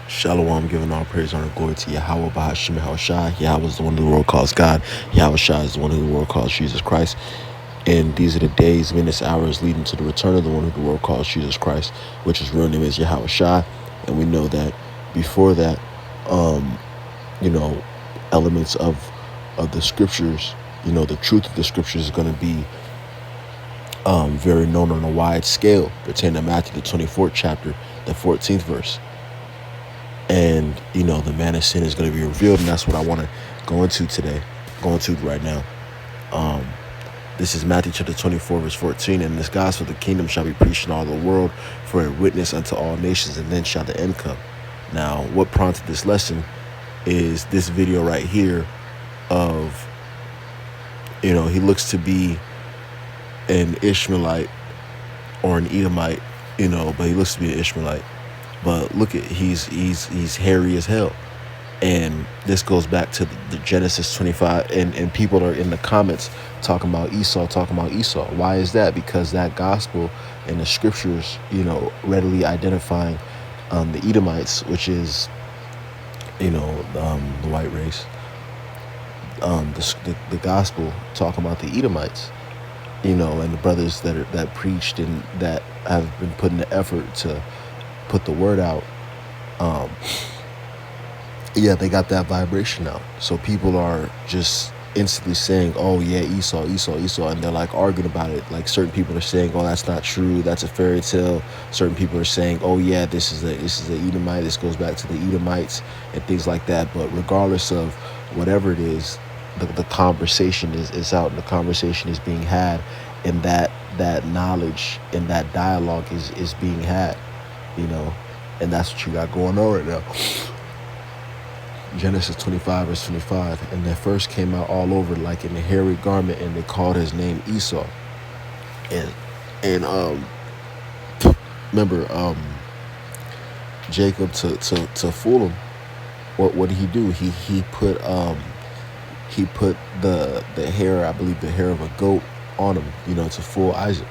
Shalom, giving all praise, honor, glory to Yahweh, Bahashim, Yahushua. Yahweh is the one who the world calls God. Yahushua is the one who the world calls Jesus Christ. And these are the days, minutes, hours leading to the return of the one who the world calls Jesus Christ, which his real name is Yahushua. And we know that before that, you know, elements of the scriptures, you know, the truth of the scriptures is going to be very known on a wide scale, pertaining to Matthew the 24th chapter, the 14th verse. And, you know, the man of sin is going to be revealed. And that's what I want to go into today, right now. This is Matthew chapter 24, verse 14. And this gospel of the kingdom shall be preached in all the world for a witness unto all nations, and then shall the end come. Now, what prompted this lesson is this video right here of, you know, he looks to be an Ishmaelite or an Edomite, you know, but he looks to be an Ishmaelite. But look at, he's hairy as hell. And this goes back to the Genesis 25, and people are in the comments talking about Esau. Why is that? Because that gospel and the scriptures, you know, readily identifying the Edomites, which is, you know, the white race. The gospel talking about the Edomites, you know, and the brothers that preached and that have been putting the effort to put the word out. Yeah, they got that vibration out. So people are just instantly saying, oh yeah, Esau, and they're like arguing about it. Like certain people are saying, oh, that's not true, that's a fairy tale. Certain people are saying, oh yeah, this is a Edomite, this goes back to the Edomites and things like that. But regardless of whatever it is, the conversation is out, and the conversation is being had, and that knowledge and that dialogue is being had, you know, and that's what you got going on right now. Genesis 25, verse 25. And they first came out all over like in a hairy garment, and they called his name Esau. And remember, Jacob to fool him, what did he do? He put the hair, I believe the hair of a goat on him, you know, to fool Isaac.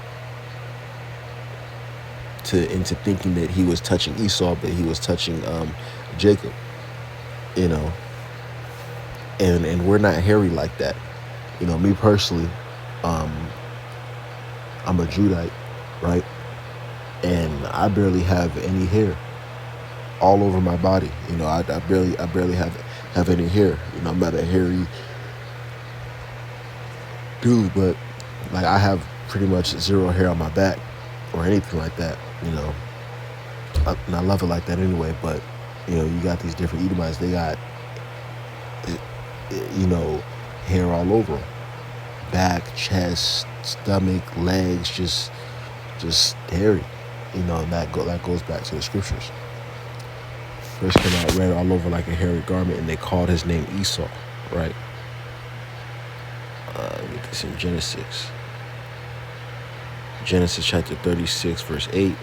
Into thinking that he was touching Esau, but he was touching Jacob. You know, and we're not hairy like that. You know, me personally, I'm a Judite, right? And I barely have any hair all over my body. You know, I barely have any hair. You know, I'm not a hairy dude, but like I have pretty much zero hair on my back or anything like that. You know, and I love it like that anyway. But you know, you got these different Edomites. They got, you know, hair all over them. Back, chest, stomach, legs, just hairy. You know, and that goes back to the scriptures. First came out red all over like a hairy garment, and they called his name Esau, right? Get this in Genesis. Genesis chapter 36, verse 8.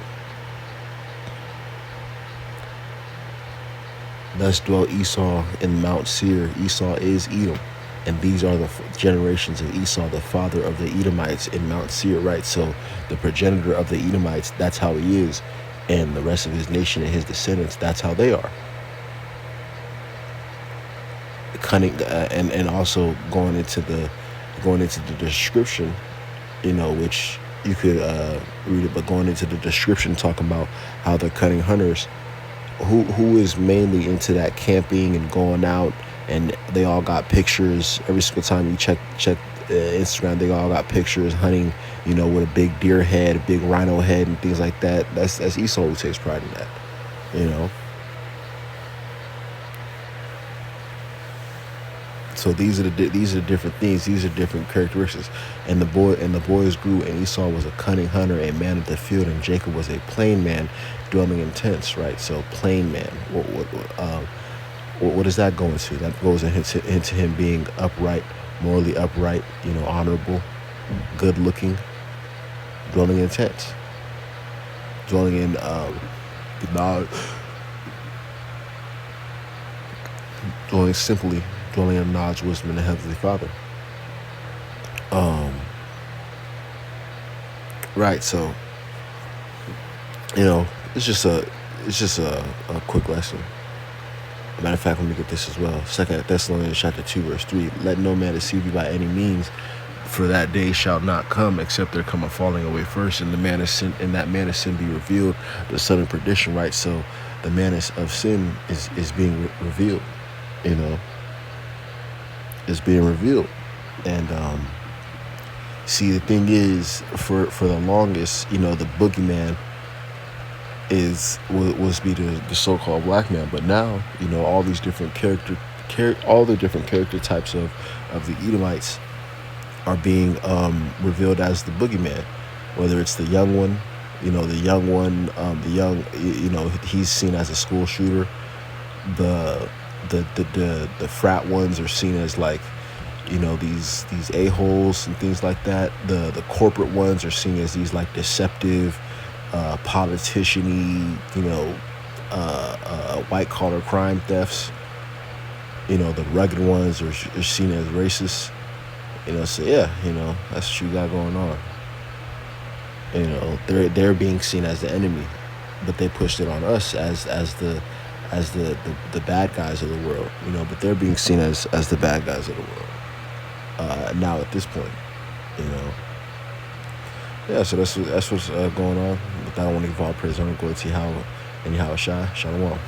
Thus dwelt Esau in Mount Seir. Esau is Edom. And these are the generations of Esau, the father of the Edomites in Mount Seir, right? So the progenitor of the Edomites, that's how he is. And the rest of his nation and his descendants, that's how they are. Cunning, and also going into the description, you know, which you could read it, but going into the description talking about how they're cunning hunters. Who is mainly into that camping and going out, and they all got pictures every single time you check Instagram. They all got pictures hunting, you know, with a big deer head, a big rhino head, and things like that. That's Esau who takes pride in that, you know. So these are the different things. These are different characteristics. And the boys grew, and Esau was a cunning hunter, a man of the field, and Jacob was a plain man, dwelling in tents. Right. So plain man. What does that go into? That goes into him being upright, morally upright. You know, honorable, good looking, dwelling in tents, dwelling in the knowledge, dwelling simply. Dwelling in knowledge, wisdom, and the Heavenly Father. Right, so you know, it's just a quick lesson. Matter of fact, let me get this as well. 2 Thessalonians chapter 2, verse 3. Let no man deceive you by any means, for that day shall not come except there come a falling away first, and the man of sin, and that man of sin be revealed, the son of perdition, right? So the man of sin is being revealed, you know, is being revealed. And see, the thing is, for the longest, you know, the boogeyman was be the so-called black man, but now, you know, all these different all the different character types of the Edomites are being revealed as the boogeyman. Whether it's the young one, you know, you know, he's seen as a school shooter. The frat ones are seen as, like, you know, these a-holes and things like that. The corporate ones are seen as these, like, deceptive, politician-y, you know, white collar crime thefts. You know, the rugged ones are seen as racist. You know, so yeah, you know, that's what you got going on. You know, they're being seen as the enemy, but they pushed it on us as the bad guys of the world. You know, but they're being seen as the bad guys of the world. Now at this point, you know. Yeah, so that's what's going on. With that, I want to give all praise, honor, glory to Yahweh and Yahweh Shai. Shalom.